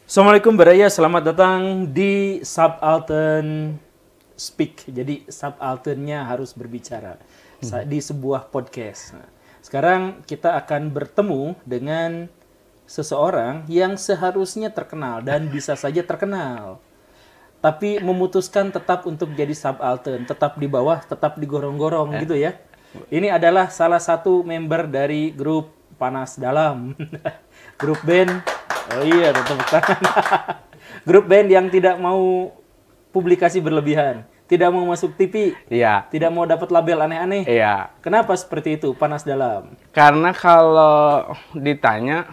Assalamualaikum Baraya, selamat datang di Subaltern Speak. Jadi Subalternnya harus berbicara di sebuah podcast. Nah, sekarang kita akan bertemu dengan seseorang yang seharusnya terkenal dan bisa saja terkenal. Tapi memutuskan tetap untuk jadi subaltern, tetap di bawah, tetap digorong-gorong gitu ya. Ini adalah salah satu member dari grup Panas Dalam. Grup band, oh iya, tepuk tangan. Grup band yang tidak mau publikasi berlebihan, tidak mau masuk TV, Iya. tidak mau dapat label aneh-aneh. Iya. Kenapa seperti itu, Panas Dalam? Karena kalau ditanya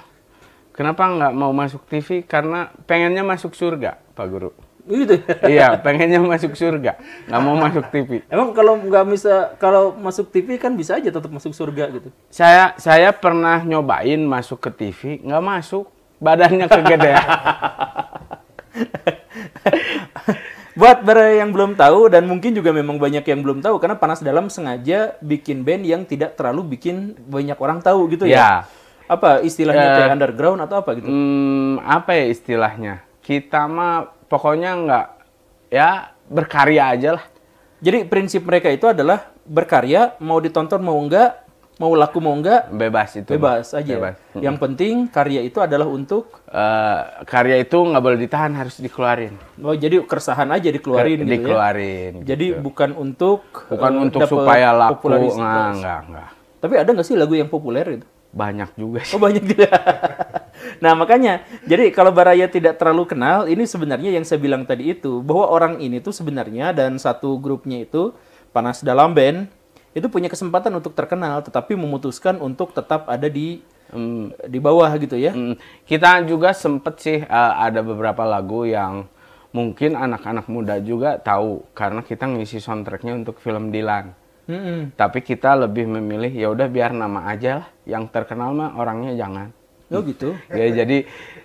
kenapa nggak mau masuk TV, karena pengennya masuk surga, Pak Guru. Gitu. Iya, pengennya masuk surga, nggak mau masuk TV. Emang kalau nggak bisa, kalau masuk TV kan bisa aja tetap masuk surga gitu. Saya pernah nyobain masuk ke TV, nggak masuk, badannya kegedean. Buat yang belum tahu, dan mungkin juga memang banyak yang belum tahu, karena Panas Dalam sengaja bikin band yang tidak terlalu bikin banyak orang tahu gitu ya. Ya. Apa istilahnya, kayak underground atau apa gitu? Apa ya istilahnya? Kita mah pokoknya nggak, ya berkarya aja lah. Jadi prinsip mereka itu adalah berkarya, mau ditonton mau enggak, mau laku mau enggak, Bebas itu. bebas aja. Bebas. Yang penting karya itu adalah untuk, Karya itu nggak boleh ditahan, harus dikeluarin. oh jadi keresahan aja dikeluarin gitu ya. Dikeluarin. Jadi gitu. bukan untuk Untuk dapet supaya laku, popularitas. enggak. Tapi ada nggak sih lagu yang populer itu? Banyak juga sih. Oh banyak juga. Nah makanya, jadi kalau Baraya tidak terlalu kenal, ini sebenarnya yang saya bilang tadi itu, bahwa orang ini tuh sebenarnya dan satu grupnya itu, Panas Dalam Band, itu punya kesempatan untuk terkenal, tetapi memutuskan untuk tetap ada di bawah gitu ya. Kita juga sempet sih ada beberapa lagu yang mungkin anak-anak muda juga tahu, karena kita ngisi soundtracknya untuk film Dilan. Tapi kita lebih memilih ya udah biar nama aja lah, yang terkenal mah orangnya jangan. Oh gitu. Ya,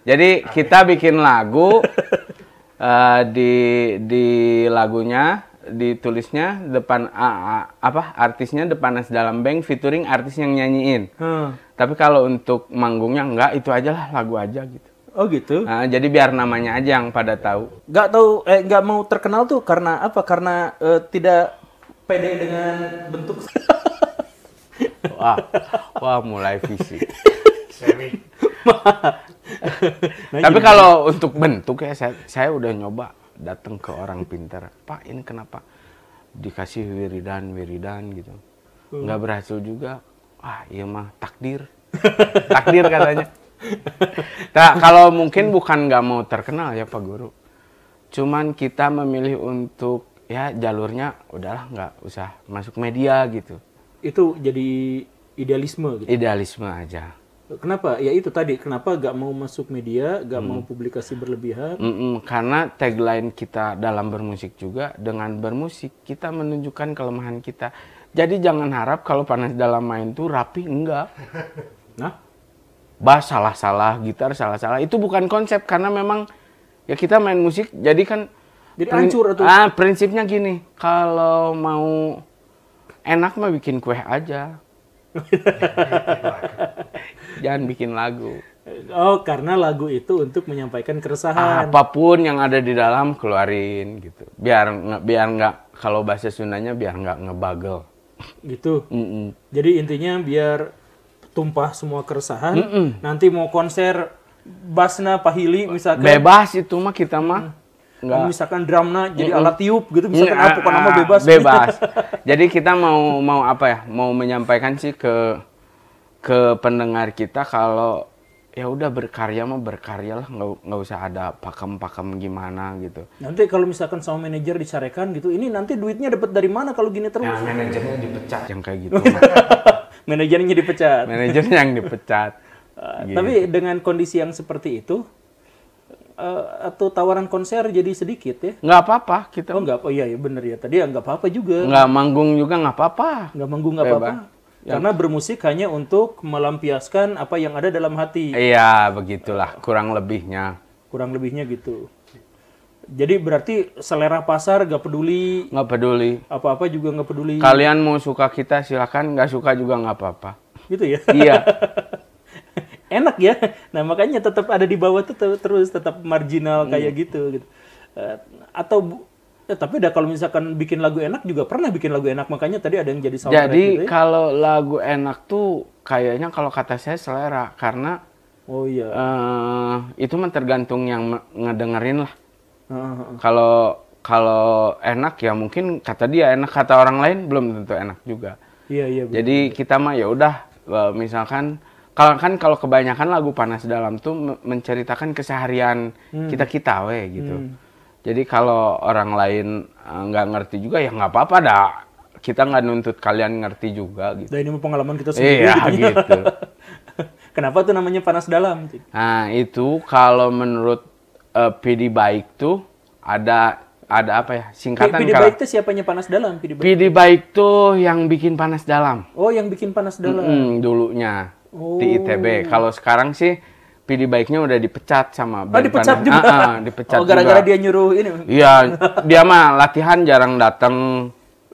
jadi kita bikin lagu, di lagunya ditulisnya depan artisnya Panas Dalam Band featuring artis yang nyanyiin. Tapi kalau untuk manggungnya enggak, itu aja lah, lagu aja gitu. Oh gitu. Nah, jadi biar namanya aja yang pada tahu. Nggak mau terkenal tuh karena apa? Karena tidak pede dengan bentuk. Wah, mulai fisik. Nah, Tapi kalau untuk bentuk ya, saya udah nyoba datang ke orang pintar. Pak, ini kenapa dikasih wiridan gitu. Nggak berhasil juga. Iya mah takdir. Takdir katanya. Nah, kalau mungkin bukan nggak mau terkenal ya Pak Guru. Cuman kita memilih untuk ya jalurnya udahlah, nggak usah masuk media gitu. Itu jadi idealisme gitu. Idealisme aja. Kenapa? Ya itu tadi, kenapa gak mau masuk media, gak mau publikasi berlebihan? Karena tagline kita dalam bermusik juga, dengan bermusik kita menunjukkan kelemahan kita. Jadi jangan harap kalau Panas Dalam main tuh rapi, enggak. Nah, Bass salah-salah, gitar salah-salah. Itu bukan konsep, karena memang ya kita main musik, jadi kan jadi hancur tuh. Prinsipnya gini, kalau mau enak mah bikin kue aja. Jangan bikin lagu. Oh, karena lagu itu untuk menyampaikan keresahan. Apapun yang ada di dalam keluarin gitu. Biar nggak, kalau bahasa Sundanya biar nggak ngebagel. Gitu. Jadi intinya biar tumpah semua keresahan. Nanti mau konser bassna pahili misalkan. Bebas itu mah, kita mah. Nggak. Misalkan drumna jadi alat tiup gitu, misalkan pokoknya nama bebas. Bebas. Jadi kita mau apa ya? Mau menyampaikan sih ke pendengar kita, kalau ya udah berkarya mah berkarya lah, nggak usah ada pakem gimana gitu. Nanti kalau misalkan sama manajer dicarekan gitu, ini nanti duitnya dapat dari mana kalau gini terus? Nah, manajernya dipecat yang kayak gitu. Manajernya dipecat. Manajernya yang dipecat. Gitu. Tapi dengan kondisi yang seperti itu, atau tawaran konser jadi sedikit ya? Nggak apa-apa kita. Oh nggak apa, iya ya bener ya. Tadi ya nggak apa-apa juga. Nggak manggung juga nggak apa-apa. Nggak manggung nggak apa-apa. Karena bermusik hanya untuk melampiaskan apa yang ada dalam hati. Iya, begitulah kurang lebihnya. Kurang lebihnya gitu. Jadi berarti selera pasar nggak peduli. Nggak peduli. Apa-apa juga nggak peduli. Kalian mau suka kita silakan, nggak suka juga nggak apa-apa. Gitu ya? Iya. enak ya. Nah, makanya tetap ada di bawah tuh terus tetap marginal kayak gitu. Atau tapi udah kalau misalkan bikin lagu enak juga pernah bikin lagu enak, makanya tadi ada yang jadi soundtrack Jadi gitu ya. kalau lagu enak tuh kayaknya kalau kata saya selera, karena Oh iya. itu mah tergantung yang ngedengerin lah. Heeh. Kalau enak ya mungkin kata dia enak, kata orang lain belum tentu enak juga. Iya. Jadi kita mah ya udah, misalkan kalau kebanyakan lagu Panas Dalam tuh menceritakan keseharian kita gitu. Jadi kalau orang lain nggak ngerti juga ya nggak apa-apa dah. Kita nggak nuntut kalian ngerti juga gitu. Dan ini pengalaman kita sendiri Iya gitu. Kenapa tuh namanya Panas Dalam? Nah itu kalau menurut PD Baik tuh ada apa ya singkatan. PD Baik tuh siapanya Panas Dalam? PD Baik tuh yang bikin Panas Dalam. Oh, yang bikin Panas Dalam. Dulunya di ITB. Kalau sekarang sih PD Baiknya udah dipecat sama dipecat juga. Dipecat gara-gara juga. dia nyuruh ini. Iya, dia mah latihan jarang datang.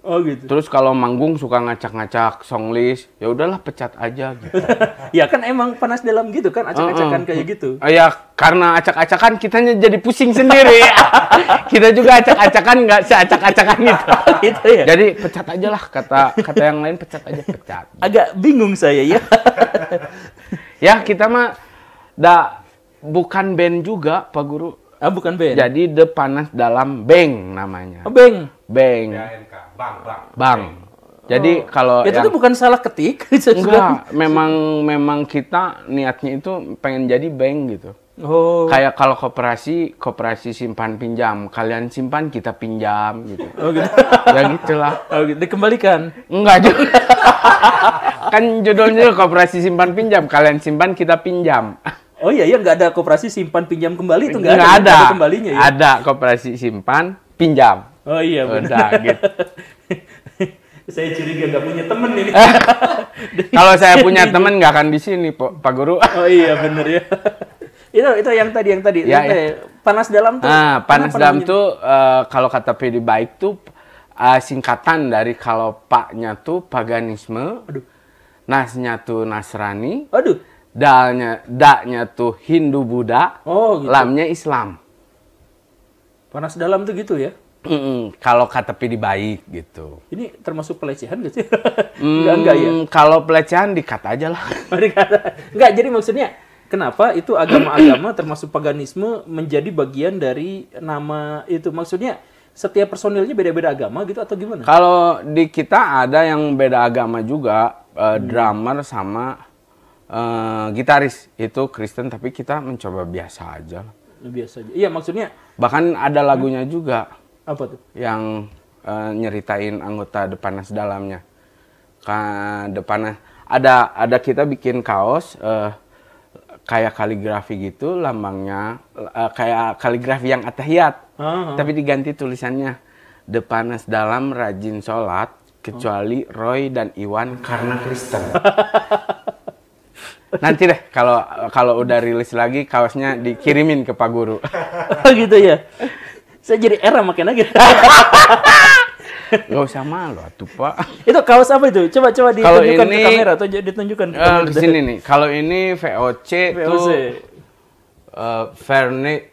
Oh gitu. Terus kalau manggung suka ngacak-ngacak song list, ya udahlah pecat aja gitu. Ya kan emang Panas Dalam gitu kan, acak-acakan kayak gitu. Ya karena acak-acakan kitanya jadi pusing sendiri. Kita juga acak-acakan nggak seacak-acakan gitu. Gitu ya. Jadi pecat aja lah, kata yang lain pecat aja, pecat. Agak bingung saya ya. Ya kita mah bukan band juga Pak Guru. Ah, bukan band. Jadi The Panas Dalam Bang namanya. Oh, Bang. Bang. Bang. Jadi kalau itu tuh bukan salah ketik. enggak, memang kita niatnya itu pengen jadi bank gitu. Oh. Kayak kalau koperasi simpan pinjam, kalian simpan kita pinjam gitu. Oh gitu. Ya gitulah. Oh gitu. Dikembalikan. Enggak juga. Kan judulnya koperasi simpan pinjam, kalian simpan kita pinjam. Oh iya, nggak ada koperasi simpan pinjam kembali itu nggak ada kembalinya ya. Ada koperasi simpan pinjam. Oh iya benar. Udah gitu. Saya curiga nggak punya temen ini. Kalau saya punya temen nggak akan di sini Pak Guru. Oh iya bener ya. itu yang tadi. Ya. Panas Dalam tuh. Panas Dalam tuh kalau kata PD Baik tuh singkatan dari kalau paknya tuh paganisme, Aduh. nasnya tuh Nasrani, Aduh. daknya tuh Hindu Buddha, Oh gitu. lamnya Islam. Panas Dalam tuh gitu ya. Kalau kata PD Baik gitu. Ini termasuk pelecehan gak sih? Enggak ya. Kalau pelecehan dikat aja lah. Enggak, jadi maksudnya kenapa itu agama-agama termasuk paganisme menjadi bagian dari nama itu? Maksudnya setiap personilnya beda-beda agama gitu atau gimana? Kalau di kita ada yang beda agama juga, drummer sama gitaris itu Kristen, tapi kita mencoba biasa aja. Biasa aja. Iya, maksudnya Bahkan ada lagunya juga apa tuh? yang nyeritain anggota The Panas Dalamnya. The Panas ada kita bikin kaos kayak kaligrafi gitu, lambangnya kayak kaligrafi yang atahiyat. Tapi diganti tulisannya The Panas Dalam rajin sholat kecuali Roy dan Iwan karena Kristen. Nanti deh kalau udah rilis lagi kaosnya dikirimin ke Pak Guru. Gitu ya. Saya jadi era makin lagi. Gak usah malu atuh Pak. Itu kaos apa itu? Coba ditunjukkan ke kamera atau ditunjukkan ke kamera. Di sini nih. Kalau ini VOC tuh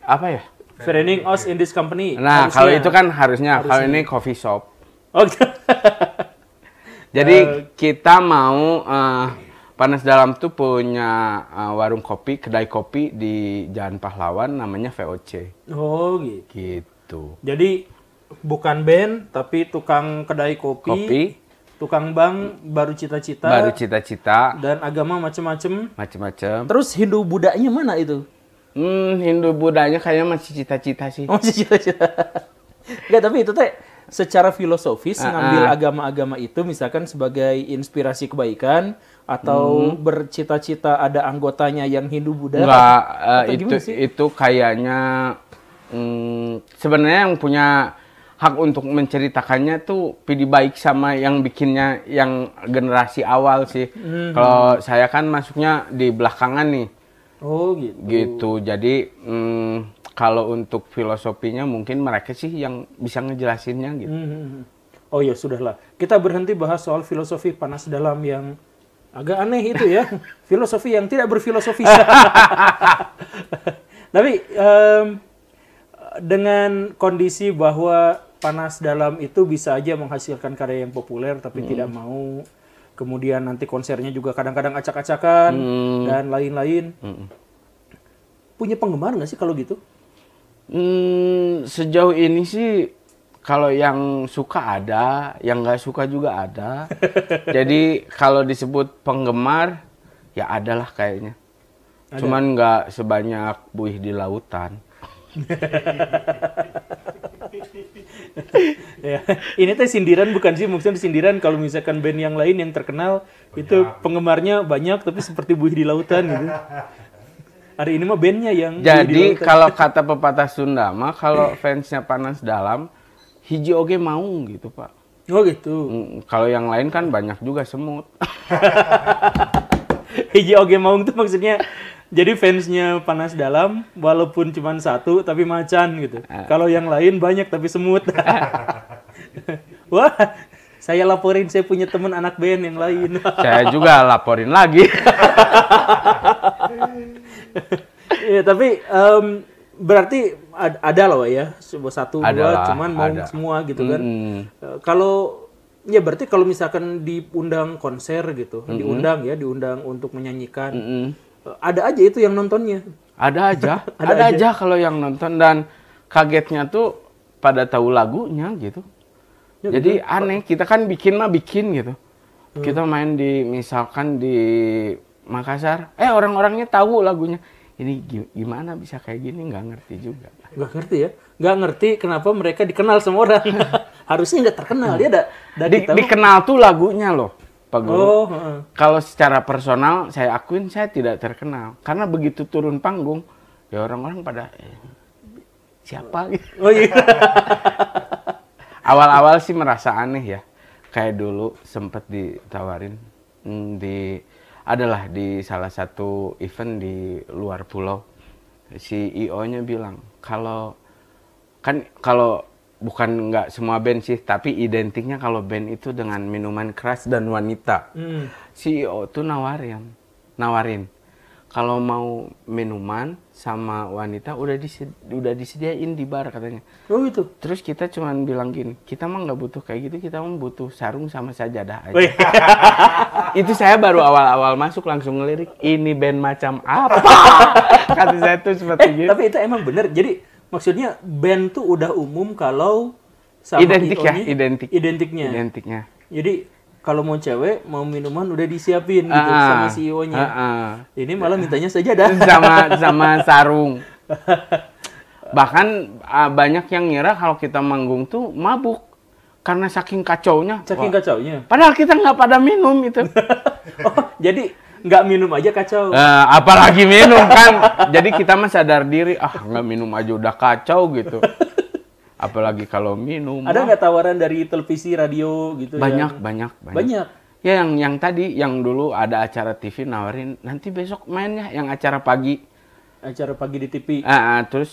apa ya? Finding us in this company. Nah, kalau itu kan harusnya. Kalau ini coffee shop. Oke. Jadi kita mau Panas Dalam tuh punya warung kopi, kedai kopi di Jalan Pahlawan namanya VOC. Oh gitu. Gitu. Jadi bukan band tapi tukang kedai kopi, tukang bank, baru cita-cita. Dan agama macem-macem. Terus Hindu Budanya mana itu? Hindu Budanya kayaknya masih cita-cita sih. Masih cita-cita. Enggak, tapi itu teh secara filosofis ngambil agama-agama itu misalkan sebagai inspirasi kebaikan atau bercita-cita ada anggotanya yang Hindu Buddha. Enggak, itu kayaknya sebenarnya yang punya hak untuk menceritakannya tuh PD Baik sama yang bikinnya yang generasi awal sih. Kalau saya kan masuknya di belakangan nih. Oh gitu. Gitu. Jadi kalau untuk filosofinya mungkin mereka sih yang bisa ngejelasinnya gitu. Oh ya sudahlah. Kita berhenti bahas soal filosofi Panas Dalam yang Agak aneh itu ya, filosofi yang tidak berfilosofi. Tapi dengan kondisi bahwa Panas Dalam itu bisa aja menghasilkan karya yang populer, tapi tidak mau. Kemudian nanti konsernya juga kadang-kadang acak-acakan dan lain-lain. Punya penggemar nggak sih kalau gitu? Sejauh ini sih kalau yang suka ada, yang nggak suka juga ada. Jadi kalau disebut penggemar, ya adalah kayaknya. Ada. Cuman nggak sebanyak Buih di Lautan. Ya, ini teh sindiran bukan sih? Maksudnya sindiran kalau misalkan band yang lain yang terkenal itu penggemarnya banyak tapi seperti Buih di Lautan gitu. Hari ini mah bandnya yang jadi kalau kata pepatah Sunda mah kalau fansnya Panas Dalam hiji oge mau gitu Pak. Oh gitu. Kalau yang lain kan banyak juga semut. Hiji oge mau itu maksudnya jadi fansnya Panas Dalam walaupun cuma satu tapi macan gitu. Kalau yang lain banyak tapi semut. Wah, saya laporin saya punya teman anak band yang lain. Saya juga laporin lagi. Ya, tapi berarti ada loh ya, satu dua, cuman mau semua gitu kan. Kalau ya berarti kalau misalkan diundang konser gitu, diundang untuk menyanyikan, ada aja itu yang nontonnya. Ada aja, ada aja kalau yang nonton dan kagetnya tuh pada tahu lagunya gitu. Ya, jadi gitu. Aneh, kita kan bikin gitu. Kita main misalkan di Makassar, orang-orangnya tahu lagunya. Ini gimana bisa kayak gini, nggak ngerti juga. Nggak ngerti ya? Nggak ngerti kenapa mereka dikenal sama orang. Harusnya nggak terkenal, dia dikenal tuh lagunya loh, Pak Guru. Kalau secara personal, saya akuin saya tidak terkenal. Karena begitu turun panggung, ya orang-orang pada, siapa gitu. Oh iya. Awal-awal sih merasa aneh ya. Kayak dulu sempat ditawarin adalah di salah satu event di luar pulau, CEO-nya bilang kalau bukan nggak semua band sih, tapi identiknya kalau band itu dengan minuman keras dan wanita. CEO tuh nawarin kalau mau minuman sama wanita udah disediain di bar katanya. Oh gitu. Terus kita cuman bilang gini, kita mah nggak butuh kayak gitu, kita mah butuh sarung sama sajadah aja. Itu saya baru awal-awal masuk langsung ngelirik, ini band macam apa? Kata saya tuh seperti gitu. Tapi itu emang bener. Jadi maksudnya band tuh udah umum kalau sama identiknya. Jadi kalau mau cewek, mau minuman udah disiapin gitu sama CEO-nya. Ini malah mintanya sajadah. sama sarung. Bahkan banyak yang ngira kalau kita manggung tuh mabuk. Karena saking kacaunya. Padahal kita nggak pada minum itu. Oh, jadi nggak minum aja kacau. Apalagi minum kan. Jadi kita mah sadar diri, nggak minum aja udah kacau gitu. Apalagi kalau minum. Ada nggak tawaran dari televisi, radio gitu? Banyak. Ya yang tadi, yang dulu ada acara TV nawarin, nanti besok mainnya yang acara pagi. Acara pagi di TV. Terus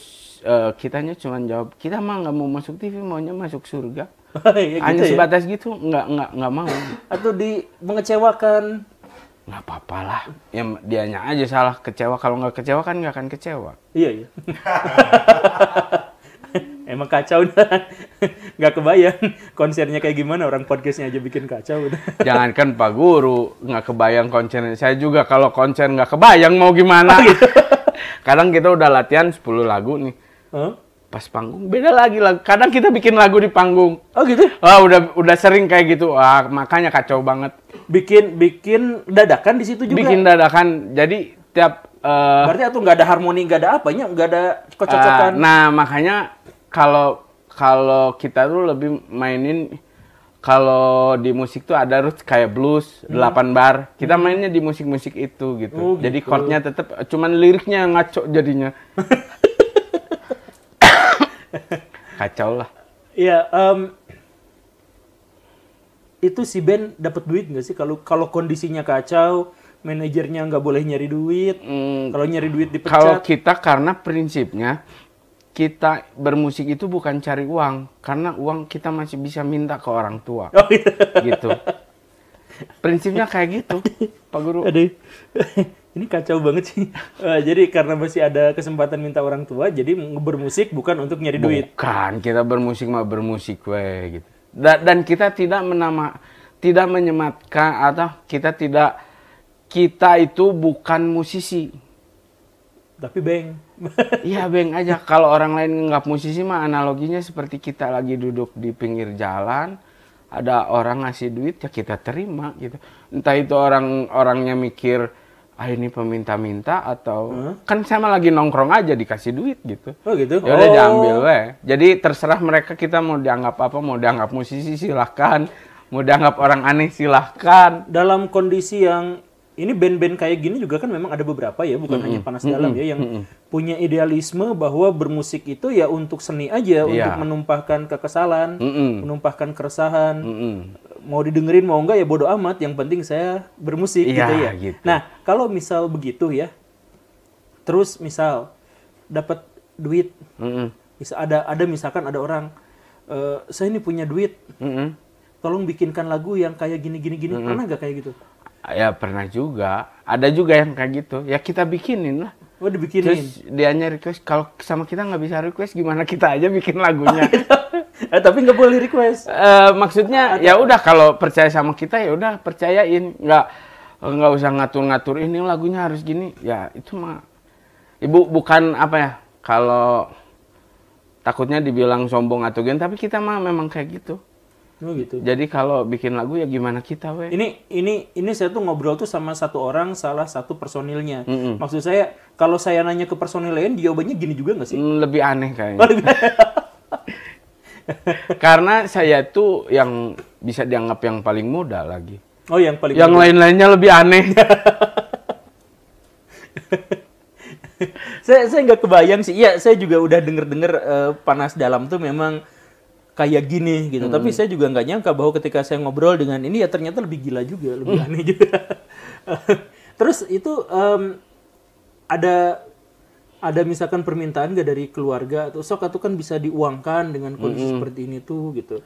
kitanya cuma jawab, kita mah nggak mau masuk TV, maunya masuk surga. Ya, hanya gitu sebatas gitu, nggak mau. Atau mengecewakan? Nggak apa-apa lah. Ya dianya aja salah kecewa. Kalau nggak kecewa kan nggak akan kecewa. Iya. Emang kacau dah. Nggak kebayang konsernya kayak gimana, orang podcastnya aja bikin kacau. Jangankan Pak Guru, nggak kebayang konsernya. Saya juga kalau konser nggak kebayang mau gimana. Gitu. Kadang kita udah latihan 10 lagu nih. Pas panggung beda lagi lagu. Kadang kita bikin lagu di panggung. Oh gitu? Udah sering kayak gitu. Makanya kacau banget. Bikin dadakan di situ juga? Bikin dadakan. Jadi tiap... berarti itu nggak ada harmoni, nggak ada apanya, nggak ada kecocokan. Nah makanya kalau kita tuh lebih mainin, kalau di musik tuh ada roots kayak blues 8 bar. Kita mainnya di musik-musik itu gitu. Jadi chordnya tetap, cuman liriknya yang ngaco jadinya. Kacau lah. Iya. Itu si band dapat duit nggak sih kalau kondisinya kacau? Manajernya nggak boleh nyari duit. Kalau nyari duit dipecat. Kalau kita karena prinsipnya kita bermusik itu bukan cari uang, karena uang kita masih bisa minta ke orang tua. Oh, gitu. Gitu. Prinsipnya kayak gitu, Pak Guru. Aduh, ini kacau banget sih. Jadi karena masih ada kesempatan minta orang tua, jadi bermusik bukan untuk nyari duit. Bukan, kita bermusik mah bermusik we gitu. Dan kita tidak menyematkan atau kita itu bukan musisi. Tapi beng. Iya beng aja. Kalau orang lain nganggap musisi mah analoginya seperti kita lagi duduk di pinggir jalan, ada orang ngasih duit ya kita terima gitu. Entah itu orangnya mikir ini peminta-minta atau kan sama lagi nongkrong aja dikasih duit gitu. Oh gitu. Ya udah diambil we. Jadi terserah mereka, kita mau dianggap apa, mau dianggap musisi silahkan, mau dianggap orang aneh silahkan. Dalam kondisi yang ini band-band kayak gini juga kan memang ada beberapa ya, bukan hanya Panas Dalam ya, yang punya idealisme bahwa bermusik itu ya untuk seni aja, untuk menumpahkan kekesalan, menumpahkan keresahan, mau didengerin mau enggak ya bodo amat, yang penting saya bermusik gitu ya. Gitu. Nah, kalau misal begitu ya, terus misal dapat duit, bisa ada misalkan ada orang, saya ini punya duit, tolong bikinkan lagu yang kayak gini-gini, pernah nggak kayak gitu? Ya pernah juga, ada juga yang kayak gitu. Ya kita bikinin lah. Oh dibikinin. Terus dianya request, kalau sama kita nggak bisa request, gimana kita aja bikin lagunya. Tapi nggak boleh request. Maksudnya ya udah kalau percaya sama kita ya udah percayain, nggak usah ngatur-ngatur ini lagunya harus gini. Ya itu mah ibu bukan apa ya, kalau takutnya dibilang sombong atau gini, tapi kita mah memang kayak gitu. Oh gitu. Jadi kalau bikin lagu ya gimana kita we. Ini saya tuh ngobrol tuh sama satu orang, salah satu personilnya. Maksud saya kalau saya nanya ke personil lain jawabannya gini juga nggak sih? Lebih aneh kayaknya. Karena saya tuh yang bisa dianggap yang paling muda lagi. Oh yang paling. Yang lain-lainnya lebih aneh. saya nggak kebayang sih. Iya saya juga udah denger Panas Dalam tuh memang kayak gini gitu. Tapi saya juga nggak nyangka bahwa ketika saya ngobrol dengan ini ya ternyata lebih gila juga, lebih aneh juga. Terus itu ada misalkan permintaan nggak dari keluarga atau sok atau kan bisa diuangkan dengan kondisi seperti ini tuh gitu.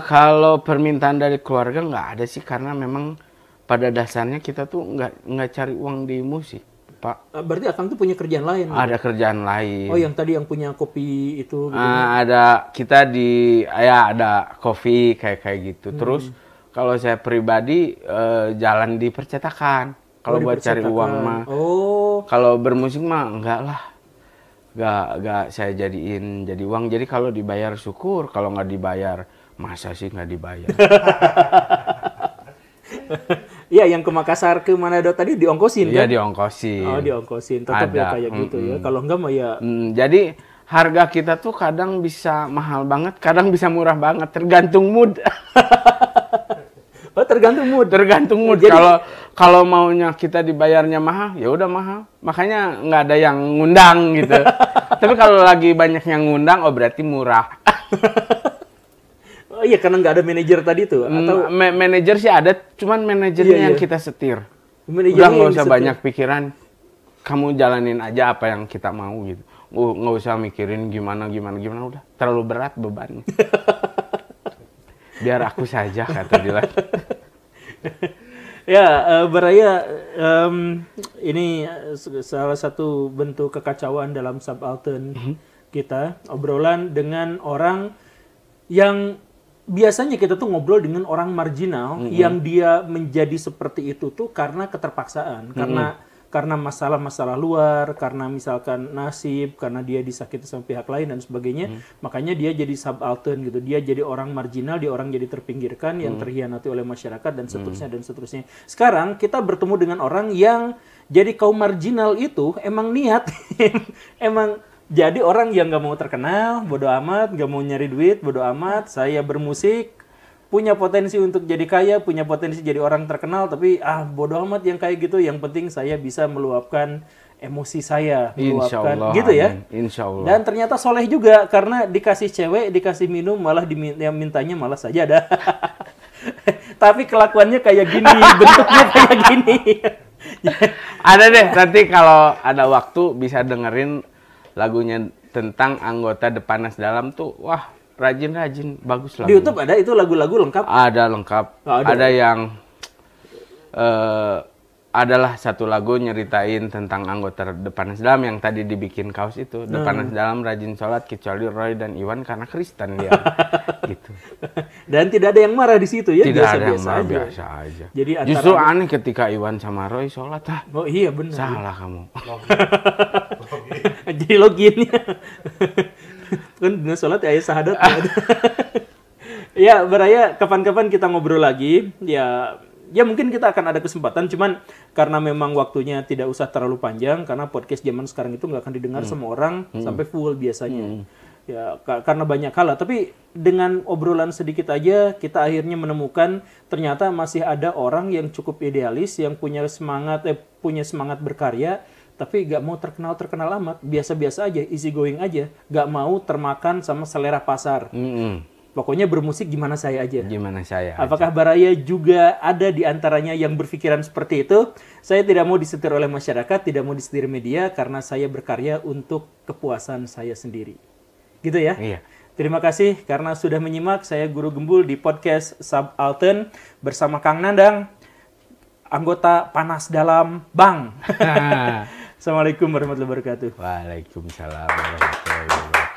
Kalau permintaan dari keluarga nggak ada sih, karena memang pada dasarnya kita tuh nggak cari uang di musik, Pak. Berarti Akang tuh punya kerjaan lain? Ada kerjaan lain. Oh, yang tadi yang punya kopi itu? Gitu. Ada kita ada kopi kayak gitu. Terus kalau saya pribadi jalan di percetakan. Kalau buat cari uang mah. Oh. Kalau bermusik mah enggak lah. Enggak saya jadiin jadi uang. Jadi kalau dibayar syukur, kalau nggak dibayar masa sih nggak dibayar. Iya, yang ke Makassar ke Manado tadi diongkosin kan? Iya, diongkosin. Oh, diongkosin. Tetap ya kayak gitu ya. Kalau enggak mah ya. Jadi harga kita tuh kadang bisa mahal banget, kadang bisa murah banget, tergantung mood. Oh, tergantung mood. Tergantung mood. Kalau maunya kita dibayarnya mahal, ya udah mahal. Makanya nggak ada yang ngundang gitu. Tapi kalau lagi banyak yang ngundang, oh berarti murah. Oh iya, karena nggak ada manajer tadi tuh? Atau manajer sih ada, cuman manajernya yang kita setir. Udah nggak usah banyak pikiran, kamu jalanin aja apa yang kita mau gitu. Nggak usah mikirin gimana, udah terlalu berat beban. Biar aku saja, kata Dilan. Ya, Baraya, ini salah satu bentuk kekacauan dalam subaltern kita, obrolan dengan orang yang biasanya kita tuh ngobrol dengan orang marginal yang dia menjadi seperti itu tuh karena keterpaksaan, karena masalah-masalah luar, karena misalkan nasib, karena dia disakiti sama pihak lain dan sebagainya, makanya dia jadi subaltern gitu, dia jadi orang marginal, dia orang jadi terpinggirkan, yang terhianati oleh masyarakat dan seterusnya dan seterusnya. Sekarang kita bertemu dengan orang yang jadi kaum marginal itu emang niat, emang jadi orang yang nggak mau terkenal, bodo amat, nggak mau nyari duit, bodo amat. Saya bermusik, punya potensi untuk jadi kaya, punya potensi jadi orang terkenal, tapi bodo amat yang kayak gitu. Yang penting saya bisa meluapkan emosi saya, meluapkan Insya Allah, gitu ya. Insya Allah. Dan ternyata soleh juga karena dikasih cewek, dikasih minum, malah yang mintanya malah saja ada. Tapi kelakuannya kayak gini, bentuknya kayak gini. Ada deh, nanti kalau ada waktu bisa dengerin lagunya tentang anggota The Panas Dalam tuh, wah rajin-rajin, bagus lagu. Di YouTube ada itu lagu-lagu lengkap? Ada lengkap. Oh, ada yang adalah satu lagu nyeritain tentang anggota Depanas Dalam yang tadi dibikin kaos itu. Depanas Dalam rajin sholat kecuali Roy dan Iwan karena Kristen dia. Gitu. Dan tidak ada yang marah di situ ya? Tidak ada yang biasa marah, aja. biasa aja. Jadi justru aneh ketika Iwan sama Roy sholat. Oh iya benar. Salah kamu. Jadi loginnya. Kan dengan sholat ya sahadat. Ya Baraya, kapan-kapan kita ngobrol lagi. Ya mungkin kita akan ada kesempatan, cuman karena memang waktunya tidak usah terlalu panjang, karena podcast zaman sekarang itu nggak akan didengar sama orang sampai full biasanya. Ya karena banyak hal, tapi dengan obrolan sedikit aja kita akhirnya menemukan ternyata masih ada orang yang cukup idealis, yang punya semangat berkarya, tapi nggak mau terkenal amat, biasa-biasa aja, easy going aja, nggak mau termakan sama selera pasar. Pokoknya bermusik gimana saya aja. Gimana saya Apakah Baraya juga ada di antaranya yang berpikiran seperti itu? Saya tidak mau disetir oleh masyarakat, tidak mau disetir media, karena saya berkarya untuk kepuasan saya sendiri. Gitu ya? Iya. Terima kasih karena sudah menyimak. Saya Guru Gembul di podcast Subaltern bersama Kang Nandang, anggota Panas Dalam Bang. Assalamualaikum warahmatullahi wabarakatuh. Waalaikumsalam warahmatullahi wabarakatuh.